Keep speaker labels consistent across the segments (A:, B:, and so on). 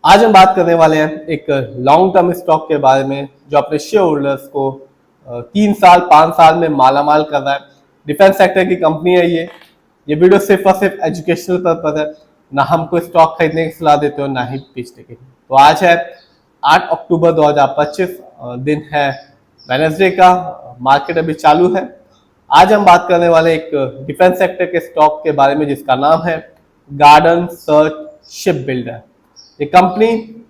A: आज हम बात करने वाले हैं एक लॉन्ग टर्म स्टॉक के बारे में जो अपने शेयर होल्डर्स को 3 साल 5 साल में मालामाल कर रहा है। डिफेंस सेक्टर की कंपनी है ये वीडियो सिर्फ और सिर्फ एजुकेशनल पर्पज है। ना हमको स्टॉक खरीदने की सलाह देते हो ना ही बेचने की। तो आज है 8 अक्टूबर 2025, दिन है वेडनेसडे का। मार्केट अभी चालू है। आज हम बात करने वाले एक डिफेंस सेक्टर के स्टॉक के बारे में जिसका नाम है गार्डन सर्च शिप बिल्डर। ये कंपनी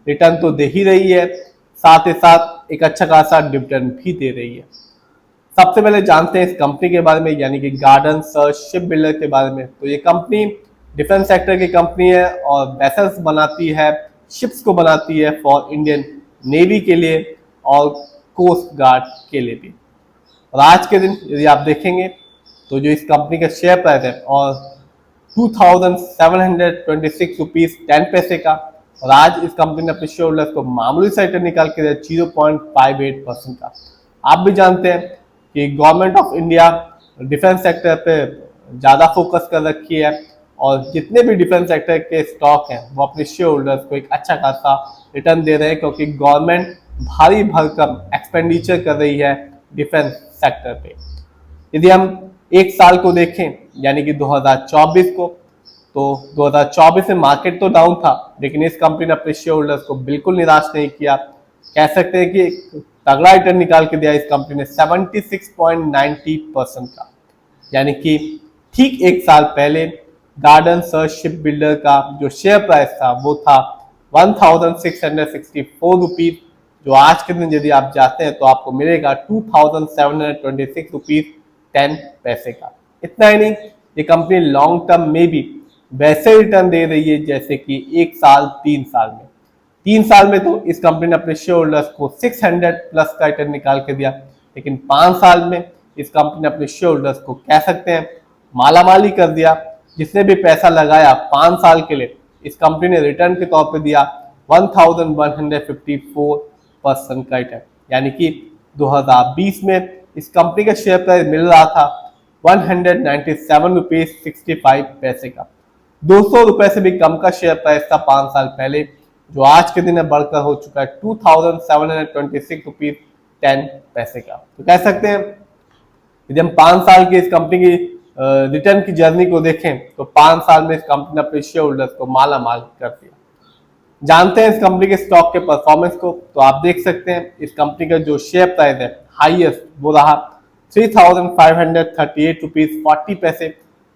A: रिटर्न तो दे ही रही है, साथ ही साथ एक अच्छा खासा डिविडेंड भी दे रही है। सबसे पहले जानते हैं इस कंपनी के बारे में, यानी कि गार्डन सर्च शिप बिल्डर के बारे में। तो ये कंपनी डिफेंस सेक्टर की कंपनी है और वेसल्स बनाती है, शिप्स को बनाती है फॉर इंडियन नेवी के लिए और कोस्ट गार्ड के लिए भी। और आज के दिन यदि आप देखेंगे तो जो इस कंपनी का शेयर प्राइस है और 2726 रुपीज 10 पैसे का, और आज इस कंपनी ने अपने शेयर होल्डर्स को मामूली सा रिटर्न निकाल के दिया 0.58% का। आप भी जानते हैं कि government of India defence sector पे ज़्यादा फोकस कर रखी है और जितने भी डिफेंस सेक्टर के स्टॉक हैं वो अपने शेयर होल्डर्स को एक अच्छा खासा रिटर्न दे रहे हैं, क्योंकि गवर्नमेंट भारी भरकम एक्सपेंडिचर कर रही है डिफेंस सेक्टर पे। यदि हम एक साल को देखें यानी कि 2024 को, तो 2024 में मार्केट तो डाउन था, लेकिन इस कंपनी ने अपने शेयर होल्डर्स को बिल्कुल निराश नहीं किया। कह सकते हैं कि तगड़ा रिटर्न निकाल के दिया इस कंपनी ने 76.90% का। यानी कि ठीक एक साल पहले गार्डन सर्च शिप बिल्डर का जो शेयर प्राइस था वो था 1664 रुपीज, जो आज के दिन यदि आप जाते हैं तो आपको मिलेगा 2726 रुपीज 10 पैसे का। इतना ही नहीं, ये कंपनी लॉन्ग टर्म में भी वैसे रिटर्न दे रही है जैसे कि एक साल 3 साल में। 3 साल में तो इस कंपनी ने अपने शेयर होल्डर्स को 600 प्लस का रिटर्न निकाल के दिया, लेकिन 5 साल में इस कंपनी ने अपने शेयर होल्डर्स को कह सकते हैं मालामाली कर दिया। जिसने भी पैसा लगाया 5 साल के लिए, इस कंपनी ने रिटर्न के तौर पे दिया 1154% का रिटर्न। यानी कि 2020 में इस कंपनी का शेयर प्राइस मिल रहा था 197 रुपीज 65 पैसे का। 200 रुपए से भी कम का शेयर प्राइस था 5 साल पहले, जो आज के दिन बढ़कर हो चुका है 2726 रुपीज 10 पैसे का। तो कह सकते हैं यदि हम 5 साल की इस कंपनी की रिटर्न की जर्नी को देखें तो 5 साल में इस कंपनी ने अपने शेयर होल्डर्स को माला माल कर दिया। जानते हैं इस कंपनी के स्टॉक के परफॉर्मेंस को, तो आप देख सकते हैं इस कंपनी का जो शेयर प्राइस है हाईएस्ट वो रहा 3538 रुपीज 40 पैसे,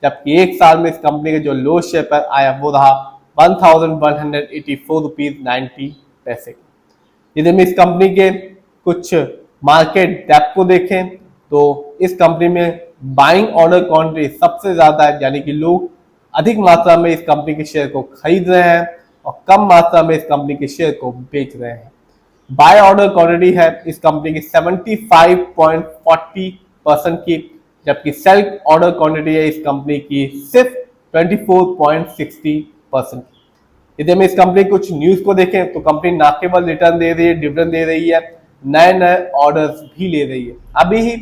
A: जबकि एक साल में इस कंपनी के जो लो शेयर प्राइस आया वो रहा 1184 रुपीज 90 पैसे। यदि हम इस कंपनी के कुछ मार्केट डेप्थ को देखें तो इस कंपनी में बाइंग ऑर्डर क्वांटिटी सबसे ज्यादा है, यानी कि लोग अधिक मात्रा में इस कंपनी के शेयर को खरीद रहे हैं और कम मात्रा में इस कंपनी के शेयर को बेच रहे हैं। बाय ऑर्डर क्वांटिटी है इस कंपनी की 75.40% की, जबकि सेल ऑर्डर क्वांटिटी है इस कंपनी की सिर्फ 24.60% की। यदि हम इस कंपनी कुछ न्यूज को देखें तो कंपनी ना केवल रिटर्न दे रही है, डिविडेंड दे रही है, नए नए ऑर्डर्स भी ले रही है। अभी ही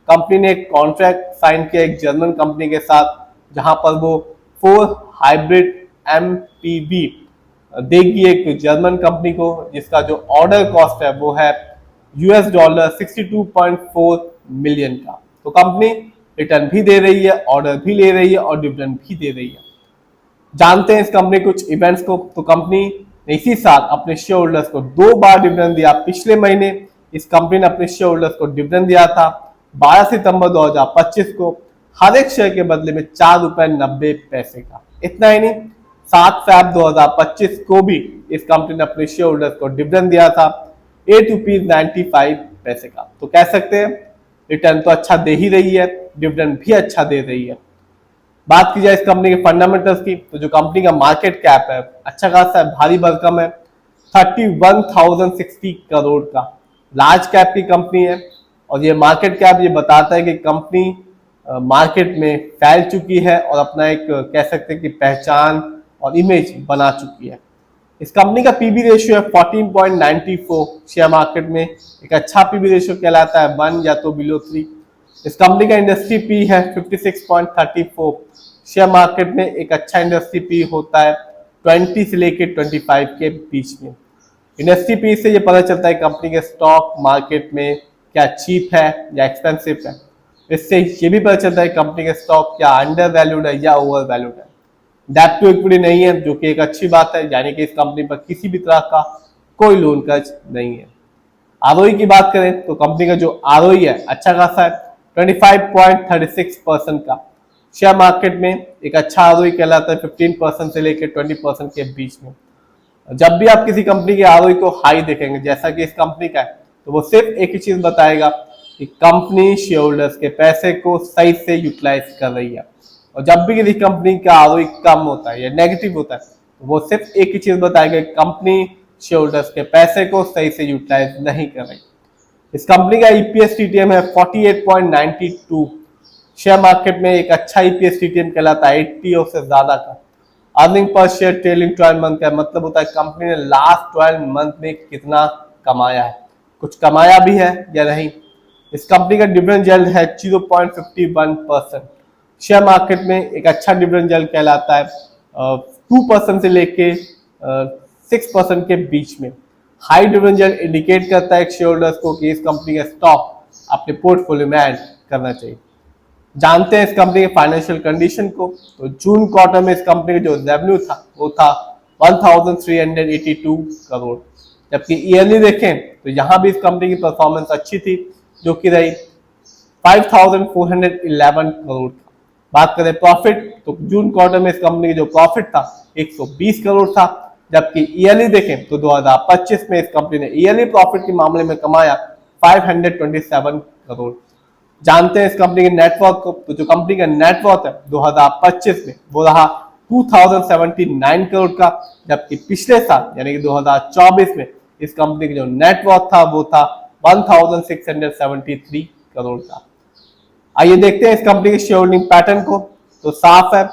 A: कंपनी ने एक कॉन्ट्रैक्ट साइन किया एक जर्मन कंपनी के साथ, जहां पर वो 4 हाइब्रिड MPV देगी एक जर्मन कंपनी को, जिसका जो ऑर्डर कॉस्ट है वो है $62.4 मिलियन का। तो कंपनी रिटर्न भी दे रही है, ऑर्डर भी ले रही है और डिविडेंड भी दे रही है। जानते हैं इस कंपनी कुछ इवेंट्स को, तो कंपनी ने इसी साल अपने शेयर होल्डर्स को 2 बार डिविडेंड दिया। पिछले महीने इस कंपनी ने अपने शेयर होल्डर्स को डिविडेंड दिया था 12 सितंबर 2025 को, हर एक शेयर के बदले में 4 रुपए 90 पैसे का। इतना ही नहीं, 7 फरवरी 2025 को भी इस कंपनी ने अपने शेयर होल्डर्स को डिविडेंड दिया था 8 रुपीज 95 पैसे का। तो कह सकते हैं रिटर्न तो अच्छा दे ही रही है, डिविडेंड भी अच्छा दे रही है। बात की जाए इस कंपनी के फंडामेंटल्स की, तो जो कंपनी का मार्केट कैप है अच्छा खासा है, भारी भरकम है, 31,060 करोड़ का लार्ज कैप की कंपनी है। और ये मार्केट कैप ये बताता है कि कंपनी मार्केट में फैल चुकी है और अपना एक कह सकते हैं कि पहचान और इमेज बना चुकी है। इस कंपनी का पीबी रेशियो है 14.94, शेयर मार्केट में एक अच्छा पीबी रेशियो कहलाता है, 1 या तो बिलो 3। इस कंपनी का इंडस्ट्री पी है 56.34, शेयर मार्केट में एक अच्छा इंडस्ट्री पी होता है 20 से लेके 25 के बीच में। इंडस्ट्री पीस से ये पता चलता है कंपनी के स्टॉक मार्केट में क्या चीप है या एक्सपेंसिव है। इससे ये भी पता चलता है कंपनी के स्टॉक क्या अंडर वैल्यूड है या ओवर वैल्यूड है। डेट टू इक्विटी नहीं है, जो कि एक अच्छी बात है, यानी कि इस कंपनी पर किसी भी तरह का कोई लोन कर्ज नहीं है। आरओई की बात करें तो कंपनी का जो आरओई है अच्छा खासा है, 25.36% का। शेयर मार्केट में एक अच्छा आरओई कहलाता है 15% से लेकर 20% के बीच में। जब भी आप किसी कंपनी के आरओई को हाई देखेंगे, जैसा कि इस कंपनी का है, तो वो सिर्फ एक ही चीज बताएगा कि कंपनी शेयर होल्डर्स के पैसे को सही से यूटिलाइज कर रही है। और जब भी किसी कंपनी का आरओई कम होता है या नेगेटिव होता है, तो वो सिर्फ एक ही चीज बताएगा, कंपनी शेयर होल्डर्स के पैसे को सही से यूटिलाइज नहीं कर रही। इस कंपनी का ईपीएस टीटीएम है 48.92। शेयर मार्केट में एक अच्छा ईपीएस टीटीएम कहलाता है 80 और से ज्यादा का। Earning per share trailing 12 month का मतलब होता है कंपनी ने लास्ट 12 मंथ में कितना कमाया है, कुछ कमाया भी है या नहीं। इस कंपनी का डिविडेंड यील्ड है 0.51%। शेयर मार्केट में एक अच्छा डिविडेंड यील्ड कहलाता है 2% से लेके 6% के बीच में। हाई डिविडेंड यील्ड इंडिकेट करता है शेयर होल्डर्स को कि इस कंपनी का स्टॉक अपने पोर्टफोलियो में ऐड करना चाहिए। जानते हैं इस कंपनी के फाइनेंशियल कंडीशन को। तो जून क्वार्टर में इस कंपनी का जो रेवेन्यू था वो था 1382 करोड़, जबकि ईयरली देखें तो यहाँ भी इस कंपनी की परफॉर्मेंस अच्छी थी, जो कि रही 5411 करोड़। बात करें प्रॉफिट, तो जून क्वार्टर में इस कंपनी का जो प्रॉफिट था 120 करोड़ था, जबकि ईयरली देखें तो 2025 में इस कंपनी ने ईयरली प्रॉफिट के मामले में कमाया 527 करोड़। जानते हैं इस कंपनी के नेटवर्क को। तो जो कंपनी का नेटवर्क है 2025 में वो रहा 2079 करोड़ का, जबकि पिछले साल यानी कि 2024 में इस कंपनी का जो नेटवर्क था वो था 1673 करोड़ का। आइए देखते हैं इस कंपनी के शेयर होल्डिंग पैटर्न को। तो साफ है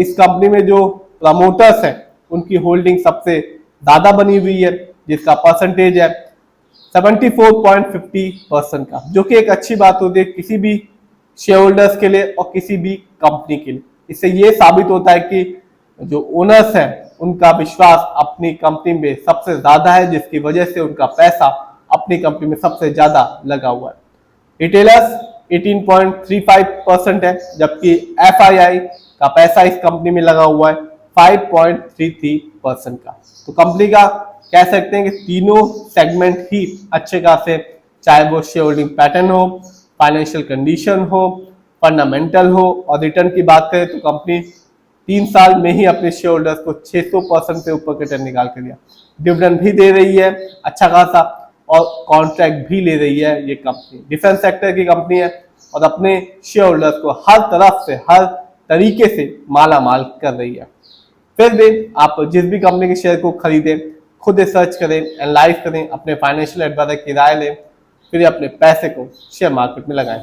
A: इस कंपनी में जो प्रमोटर्स हैं उनकी होल्डिंग सबसे ज्यादा बनी हुई है, जिसका परसेंटेज है 74.50% का, जो कि एक अच्छी बात होती है किसी भी शेयर होल्डर्स के लिए और किसी भी कंपनी के लिए। इससे ये साबित होता है कि जो ओनर्स हैं उनका विश्वास अपनी कंपनी में सबसे ज्यादा है, जिसकी वजह से उनका पैसा अपनी कंपनी में सबसे ज्यादा लगा हुआ है। रिटेलर्स 18.35% है, जबकि एफआईआई का पैसा इस कंपनी में लगा हुआ है 5.33% का। तो कंपनी का कह सकते हैं कि तीनों सेगमेंट ही अच्छे खासे, चाहे वो शेयर होल्डिंग पैटर्न हो, फाइनेंशियल कंडीशन हो, फंडामेंटल हो, और रिटर्न की बात करें तो कंपनी 3 साल में ही अपने शेयर होल्डर्स को 600% से ऊपर रिटर्न निकाल कर दिया। डिविडेंड भी दे रही है अच्छा खासा और कॉन्ट्रैक्ट भी ले रही है। ये कंपनी डिफेंस सेक्टर की कंपनी है और अपने शेयर होल्डर्स को हर तरफ से, हर तरीके से माला माल कर रही है। फिर भी आप जिस भी कंपनी के शेयर को खरीदें, खुद सर्च करें, एनालाइज करें, अपने फाइनेंशियल एडवाइजर की राय लें, फिर अपने पैसे को शेयर मार्केट में लगाएं।